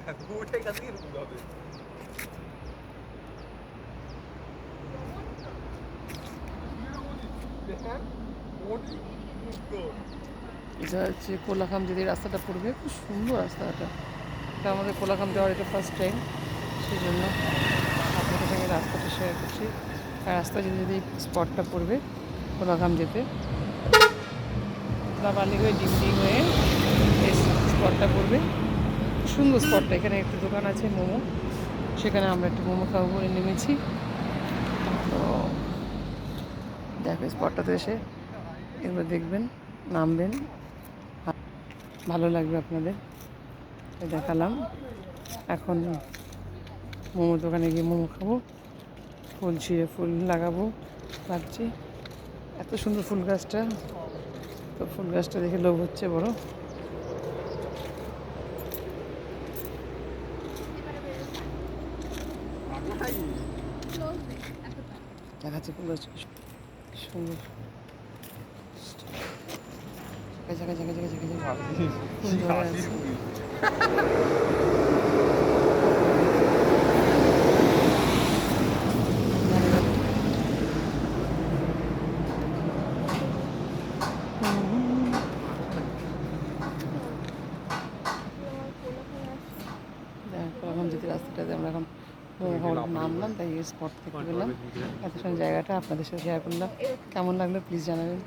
ওটা এখান থেকে এরকম হবে। দেখেন, অনেক সুন্দর। এটা হচ্ছে কোলাখাম যদি রাস্তাটা পড়বে, খুব সুন্দর রাস্তাটা। এটা আমাদের কোলাখাম যাওয়ার এটা ফার্স্ট টাইম, সেই জন্য আপনাদের সঙ্গে রাস্তাটা শেয়ার করছি। আর রাস্তা যদি যদি স্পটটা পড়বে কোলাখাম যেতে, বালি হয়ে ডিম হয়ে এই স্পটটা পড়বে। সুন্দর স্পটটা, এখানে একটু দোকান আছে মোমো, সেখানে আমরা একটু মোমো খাবো বলে নেমেছি। তো দেখো স্পটটাতে এসে এগুলো দেখবেন, নামবেন, ভালো লাগবে আপনাদের। দেখালাম। এখন মোমো দোকানে গিয়ে মোমো খাবো, ফুল ছিঁড়ে ফুল লাগাবো ভাবছি। এত সুন্দর ফুল গাছটা, তো ফুল গাছটা দেখে লোভ হচ্ছে বড়। দেখাচ্ছে ফুল গাছটা কি সুন্দর। জায়গা জায়গা জায়গা জায়গা জায়গা ফুল ধরে আছে। এখন যদি রাস্তাটাতে আমরা এখন নামলাম, তাই এই স্পট থেকে গেলাম। এত সুন্দর জায়গাটা আপনাদের সাথে শেয়ার করলাম। কেমন লাগলো প্লিজ জানাবেন।